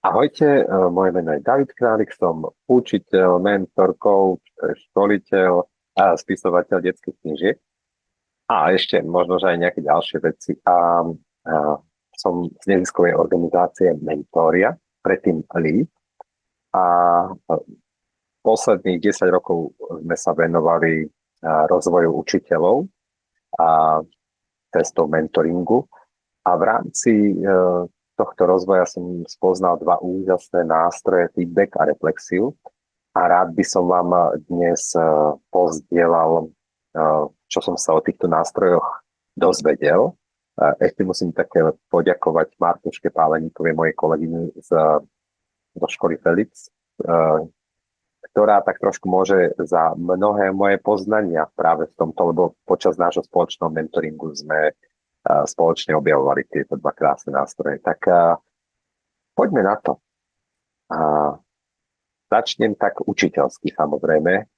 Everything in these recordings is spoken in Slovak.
Ahojte, moje meno je David Králik, som učiteľ, mentor, coach, školiteľ a spisovateľ detských knížiek a ešte možno, že aj nejaké ďalšie veci. A som z neziskovej organizácie Mentoria, predtým LEAD a posledných 10 rokov sme sa venovali rozvoju učiteľov a cestou mentoringu. A v rámci tohto rozvoja som spoznal dva úžasné nástroje, feedback a reflexiu. A rád by som vám dnes pozdielal, čo som sa o týchto nástrojoch dozvedel. Ešte musím také poďakovať Martuške Páleníkovej, mojej kolegyni zo školy Felix, ktorá tak trošku môže za mnohé moje poznania práve v tomto, lebo počas nášho spoločného mentoringu sme spoločne objavovali tieto dva krásne nástroje. Tak poďme na to. Začnem tak učiteľsky, samozrejme,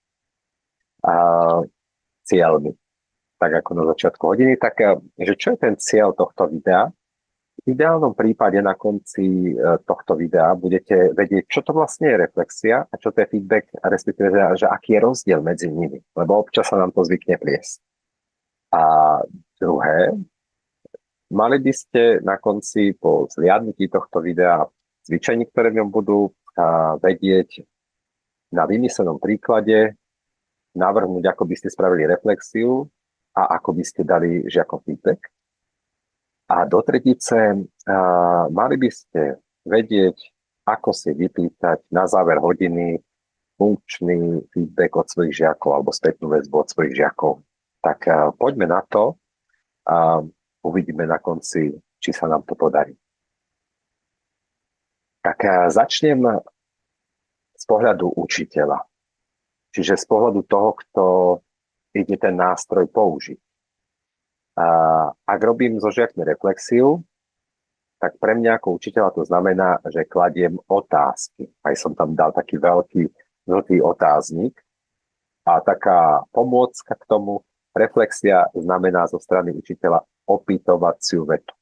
cieľmi. Tak ako na začiatku hodiny. Tak, že čo je ten cieľ tohto videa? V ideálnom prípade na konci tohto videa budete vedieť, čo to vlastne je reflexia a čo to je feedback, respektíve, že aký je rozdiel medzi nimi. Lebo občas sa nám to zvykne pliesť. A druhé, mali by ste na konci po zliadnutí tohto videa cvičení, ktoré v ňom budú, vedieť na vymyslenom príklade navrhnúť, ako by ste spravili reflexiu a ako by ste dali žiakom feedback. A do tretice mali by ste vedieť, ako si vypýtať na záver hodiny funkčný feedback od svojich žiakov alebo spätnú väzbu od svojich žiakov. Tak poďme na to a uvidíme na konci, či sa nám to podarí. Tak začnem z pohľadu učiteľa. Čiže z pohľadu toho, kto ide ten nástroj použiť. Ak robím so žiakmi reflexiu, tak pre mňa ako učiteľa to znamená, že kladiem otázky. Aj som tam dal taký veľký žltý otáznik. A taká pomôcka k tomu, reflexia znamená zo strany učiteľa opýtovaciu vetu.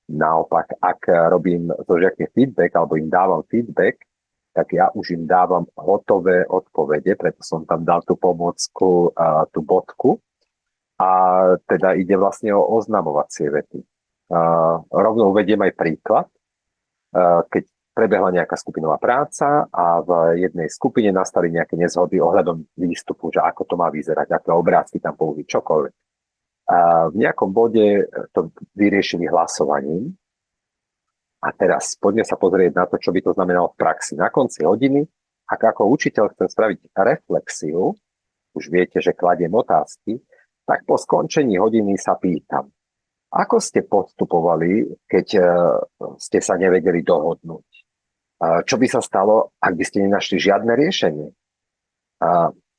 Naopak, ak robím so žiakmi feedback alebo im dávam feedback, tak ja už im dávam hotové odpovede, preto som tam dal tú pomôcku, tú bodku. A teda ide vlastne o oznamovacie vety. Rovno uvediem aj príklad. Keď prebehla nejaká skupinová práca a v jednej skupine nastali nejaké nezhody ohľadom výstupu, že ako to má vyzerať, aké obrázky tam použiť, čokoľvek. V nejakom bode to vyriešili hlasovaním. A teraz poďme sa pozrieť na to, čo by to znamenalo v praxi. Na konci hodiny, ak ako učiteľ chcem spraviť reflexiu, už viete, že kladiem otázky, tak po skončení hodiny sa pýtam, ako ste postupovali, keď ste sa nevedeli dohodnúť? Čo by sa stalo, ak by ste nenašli žiadne riešenie?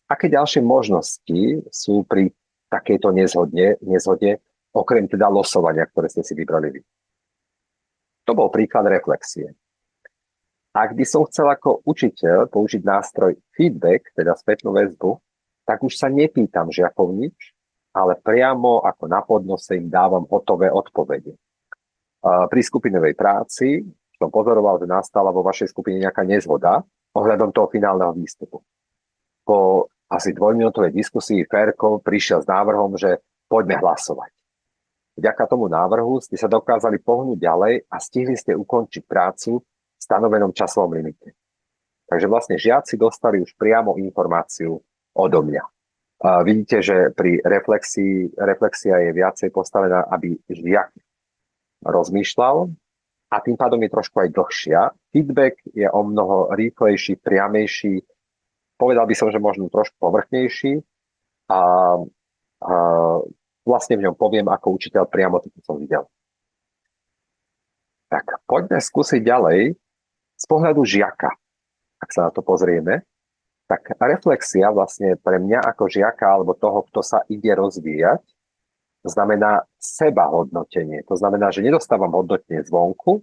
Aké ďalšie možnosti sú pri takejto nezhode, okrem teda losovania, ktoré ste si vybrali vy? To bol príklad reflexie. Ak by som chcel ako učiteľ použiť nástroj feedback, teda spätnú väzbu, tak už sa nepýtam žiakov nič, ale priamo ako na podnose im dávam hotové odpovede. Pri skupinovej práci som pozoroval, že nastala vo vašej skupine nejaká nezhoda ohľadom toho finálneho výstupu. Po asi dvojminútovej diskusii Ferko prišiel s návrhom, že poďme hlasovať. Vďaka tomu návrhu ste sa dokázali pohnúť ďalej a stihli ste ukončiť prácu v stanovenom časovom limite. Takže vlastne žiaci dostali už priamo informáciu odo mňa. Vidíte, že pri reflexia je viacej postavená, aby žiak rozmýšľal a tým pádom je trošku aj dlhšia. Feedback je o mnoho rýchlejší, priamejší, povedal by som, že možno trošku povrchnejší a vlastne v ňom poviem ako učiteľ priamo to, čo som videl. Tak poďme skúsiť ďalej z pohľadu žiaka, ak sa na to pozrieme. Tak reflexia vlastne pre mňa ako žiaka alebo toho, kto sa ide rozvíjať, znamená sebahodnotenie. To znamená, že nedostávam hodnotenie zvonku,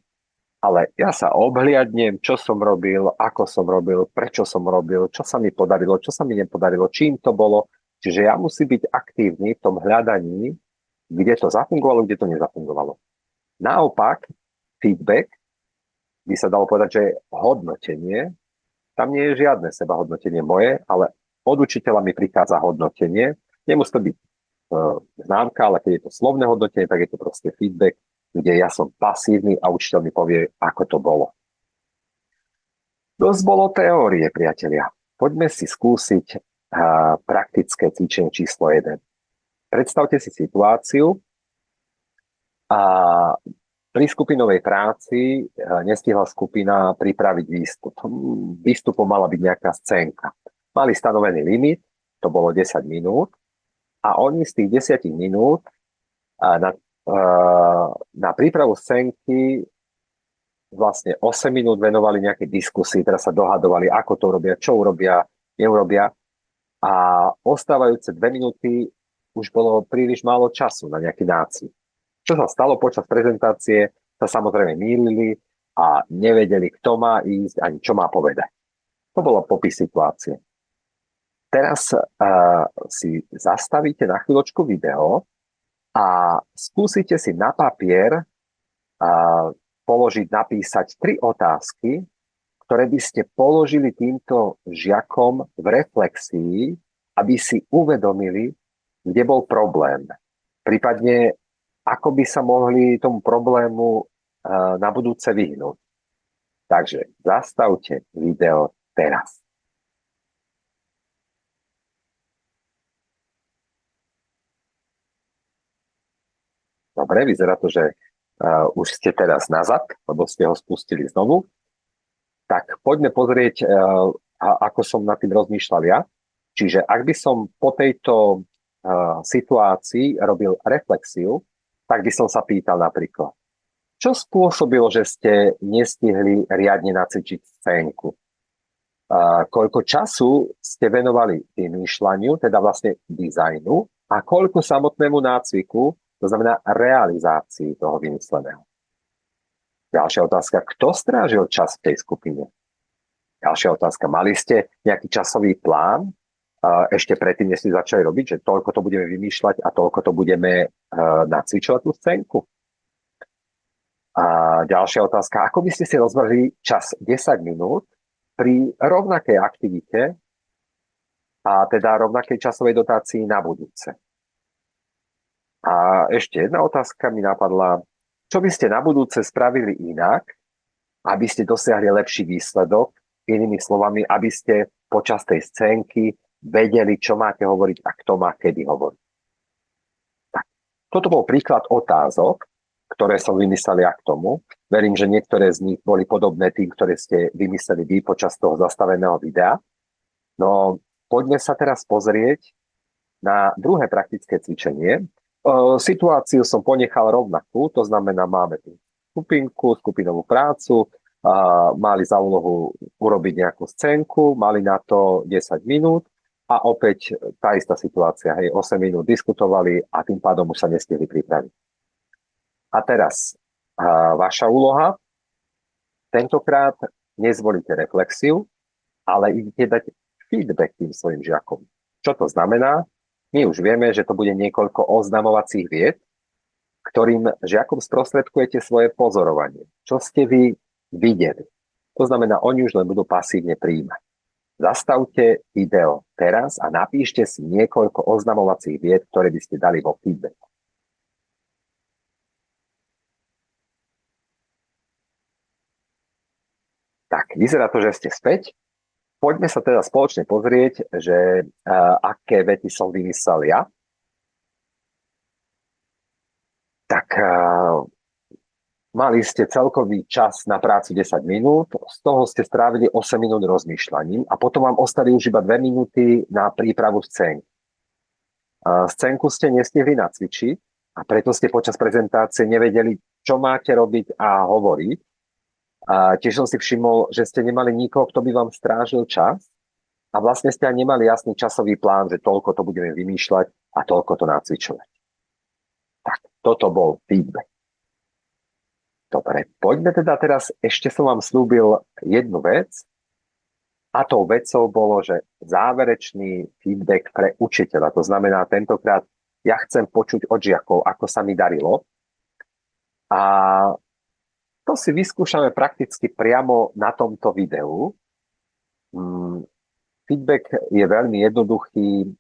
ale ja sa obhliadnem, čo som robil, ako som robil, prečo som robil, čo sa mi podarilo, čo sa mi nepodarilo, čím to bolo. Čiže ja musím byť aktívny v tom hľadaní, kde to zafungovalo, kde to nezafungovalo. Naopak, feedback by sa dalo povedať, že hodnotenie, tam nie je žiadne sebahodnotenie moje, ale od učiteľa mi prichádza hodnotenie. Nemusí to byť známka, ale keď je to slovné hodnotenie, tak je to proste feedback, kde ja som pasívny a učiteľ mi povie, ako to bolo. Dosť bolo teórie, priatelia. Poďme si skúsiť praktické cvičenie číslo 1. Predstavte si situáciu a pri skupinovej práci nestihla skupina pripraviť výstup. Výstupom mala byť nejaká scénka. Mali stanovený limit, to bolo 10 minút, a oni z tých 10 minút na prípravu scénky vlastne 8 minút venovali nejaké diskusii, teraz sa dohadovali, ako to urobia, čo urobia, neurobia. A ostávajúce 2 minúty už bolo príliš málo času na nejaký nácvik. Čo sa stalo počas prezentácie, sa samozrejme mýlili a nevedeli, kto má ísť ani čo má povedať. To bolo popis situácie. Teraz si zastavíte na chvíľočku video a skúsite si na papier napísať 3 otázky, ktoré by ste položili týmto žiakom v reflexii, aby si uvedomili, kde bol problém. Prípadne, ako by sa mohli tomu problému na budúce vyhnúť. Takže zastavte video teraz. Dobre, vyzerá to, že už ste teraz nazad, lebo ste ho spustili znovu. Tak poďme pozrieť, ako som nad tým rozmýšľal ja. Čiže ak by som po tejto situácii robil reflexiu, tak by som sa pýtal napríklad, čo spôsobilo, že ste nestihli riadne nacvičiť scénku? Koľko času ste venovali vymýšľaniu, teda vlastne dizajnu, a koľko samotnému nácviku, to znamená realizácii toho vymysleného. Ďalšia otázka, kto strážil čas v tej skupine? Ďalšia otázka, mali ste nejaký časový plán ešte predtým, než ste začali robiť, že toľko to budeme vymýšľať a toľko to budeme nacvičovať tú scénku? A ďalšia otázka, ako by ste si rozvrhli čas 10 minút pri rovnakej aktivite a teda rovnakej časovej dotácii na budúce? A ešte jedna otázka mi napadla, čo by ste na budúce spravili inak, aby ste dosiahli lepší výsledok, inými slovami, aby ste počas tej scénky vedeli, čo máte hovoriť a kto má kedy hovoriť. Tak, toto bol príklad otázok, ktoré som vymyslel ja k tomu. Verím, že niektoré z nich boli podobné tým, ktoré ste vymysleli vy počas toho zastaveného videa. No, poďme sa teraz pozrieť na druhé praktické cvičenie. Situáciu som ponechal rovnakú, to znamená, máme tu skupinovú prácu, mali za úlohu urobiť nejakú scénku, mali na to 10 minút a opäť tá istá situácia, 8 minút diskutovali a tým pádom už sa nestihli pripraviť. A teraz vaša úloha, tentokrát nezvolíte reflexiu, ale idete dať feedback tým svojim žiakom. Čo to znamená? My už vieme, že to bude niekoľko oznamovacích vied, ktorým žiakom sprostredkujete svoje pozorovanie. Čo ste vy videli? To znamená, oni už len budú pasívne prijímať. Zastavte video teraz a napíšte si niekoľko oznamovacích vied, ktoré by ste dali vo feedbacku. Tak, vyzerá to, že ste späť. Poďme sa teda spoločne pozrieť, že aké vety som vymyslel ja. Tak mali ste celkový čas na prácu 10 minút, z toho ste strávili 8 minút rozmýšľaním a potom vám ostali už iba 2 minúty na prípravu scénky. Scénku ste nestihli nacvičiť a preto ste počas prezentácie nevedeli, čo máte robiť a hovoriť. A tiež som si všimol, že ste nemali nikoho, kto by vám strážil čas a vlastne ste aj nemali jasný časový plán, že toľko to budeme vymýšľať a toľko to nacvičovať. Tak, toto bol feedback. Dobre, poďme teda teraz, ešte som vám slúbil jednu vec a tou vecou bolo, že záverečný feedback pre učiteľa. To znamená, tentokrát ja chcem počuť od žiakov, ako sa mi darilo a to si vyskúšame prakticky priamo na tomto videu. Feedback je veľmi jednoduchý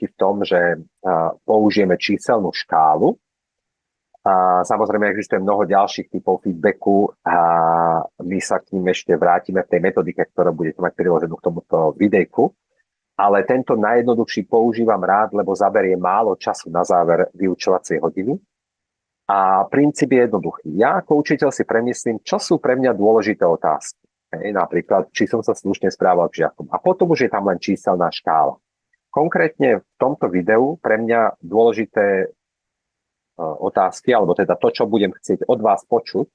v tom, že použijeme číselnú škálu. A samozrejme existuje mnoho ďalších typov feedbacku a my sa k ním ešte vrátime v tej metodike, ktorú budete mať priloženú k tomuto videjku. Ale tento najjednoduchší používam rád, lebo zaberie málo času na záver vyučovacej hodiny. A princíp je jednoduchý. Ja ako učiteľ si premyslím, čo sú pre mňa dôležité otázky. Napríklad, či som sa slušne správal k žiakom. A potom už je tam len číselná škála. Konkrétne v tomto videu pre mňa dôležité otázky, alebo teda to, čo budem chcieť od vás počuť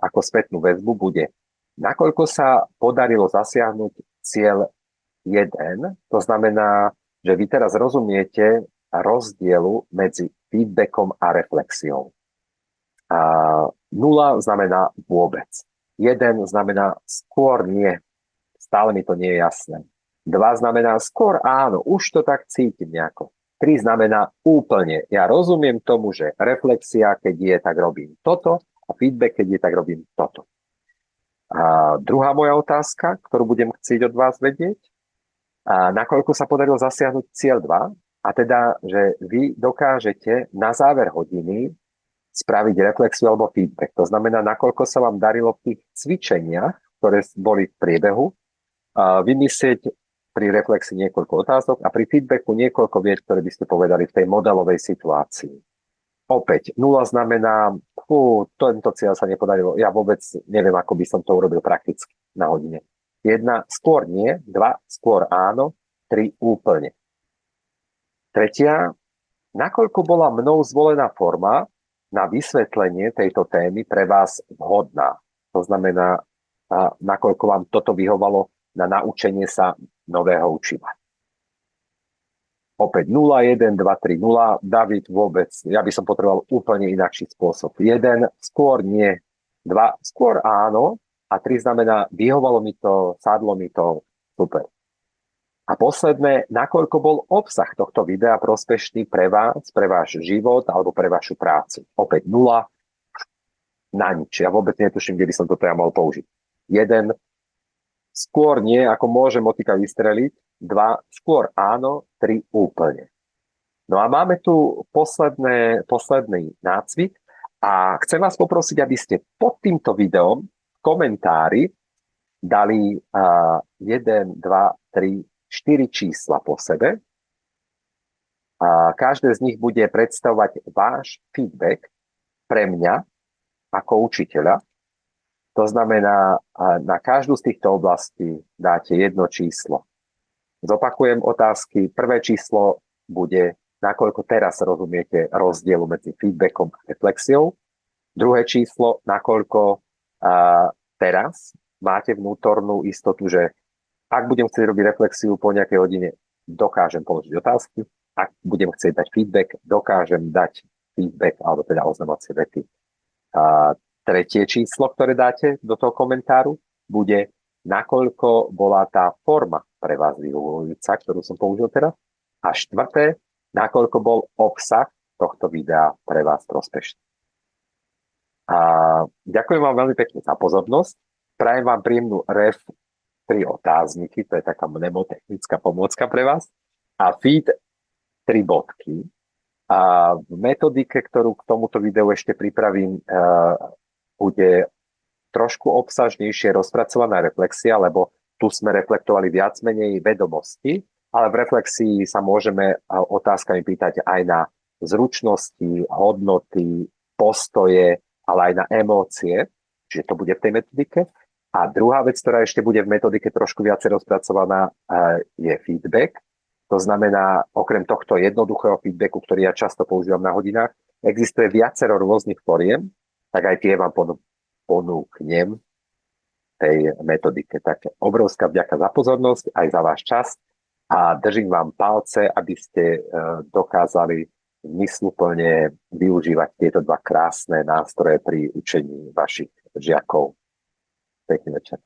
ako spätnú väzbu, bude, nakoľko sa podarilo zasiahnuť cieľ 1, to znamená, že vy teraz rozumiete rozdielu medzi feedbackom a reflexiou. 0 znamená vôbec. 1 znamená skôr nie. Stále mi to nie je jasné. 2 znamená skôr áno, už to tak cítim nejako. 3 znamená úplne. Ja rozumiem tomu, že reflexia, keď je, tak robím toto a feedback, keď je, tak robím toto. A druhá moja otázka, ktorú budem chcieť od vás vedieť, nakoľko sa podarilo zasiahnuť cieľ 2, a teda, že vy dokážete na záver hodiny spraviť reflexiu alebo feedback. To znamená, nakoľko sa vám darilo v tých cvičeniach, ktoré boli v priebehu, vymyslieť pri reflexii niekoľko otázok a pri feedbacku niekoľko vied, ktoré by ste povedali v tej modelovej situácii. Opäť, 0 znamená, tento cieľ sa nepodarilo, ja vôbec neviem, ako by som to urobil prakticky na hodine. 1, skôr nie, 2, skôr áno, 3, úplne. Tretia, nakoľko bola mnou zvolená forma na vysvetlenie tejto témy pre vás vhodná. To znamená, nakoľko vám toto vyhovalo na naučenie sa nového učiva. Opäť 0, 1, 2, 3, 0. David vôbec, ja by som potreboval úplne inakší spôsob. 1, skôr nie. 2, skôr áno. A 3 znamená, vyhovalo mi to, sadlo mi to, super. A posledné, nakoľko bol obsah tohto videa prospešný pre vás, pre váš život alebo pre vašu prácu. Opäť 0, na nič. Ja vôbec netuším, kde by som toto ja mohol použiť. 1, skôr nie, ako môže motika vystreliť. 2, skôr áno. 3, úplne. No a máme tu posledný nácvik a chcem vás poprosiť, aby ste pod týmto videom v komentári dali 1, 2, 3, 4 čísla po sebe. Každé z nich bude predstavovať váš feedback pre mňa ako učiteľa. To znamená, na každú z týchto oblastí dáte jedno číslo. Zopakujem otázky. Prvé číslo bude, nakoľko teraz rozumiete rozdielu medzi feedbackom a reflexiou. Druhé číslo, nakoľko teraz máte vnútornú istotu, že ak budem chcieť robiť reflexiu po nejakej hodine, dokážem položiť otázky. Ak budem chcieť dať feedback, dokážem dať feedback, alebo teda oznamovacie vety. Tretie číslo, ktoré dáte do toho komentáru, bude, nakoľko bola tá forma pre vás vyhovujúca, ktorú som použil teraz. A štvrté, nakoľko bol obsah tohto videa pre vás prospešný. Ďakujem vám veľmi pekne za pozornosť. Prajem vám príjemnú 3 otázniky, to je taká mnemotechnická pomôcka pre vás. A feed 3 bodky. A v metodike, ktorú k tomuto videu ešte pripravím, bude trošku obsažnejšie rozpracovaná reflexia, lebo tu sme reflektovali viac menej vedomosti, ale v reflexii sa môžeme otázkami pýtať aj na zručnosti, hodnoty, postoje, ale aj na emócie, čiže to bude v tej metodike. A druhá vec, ktorá ešte bude v metodike trošku viacej rozpracovaná, je feedback. To znamená, okrem tohto jednoduchého feedbacku, ktorý ja často používam na hodinách, existuje viacero rôznych foriem, tak aj tie vám ponúknem tej metodike. Tak obrovská vďaka za pozornosť, aj za váš čas a držím vám palce, aby ste dokázali zmysluplne využívať tieto 2 krásne nástroje pri učení vašich žiakov. Pekný večer.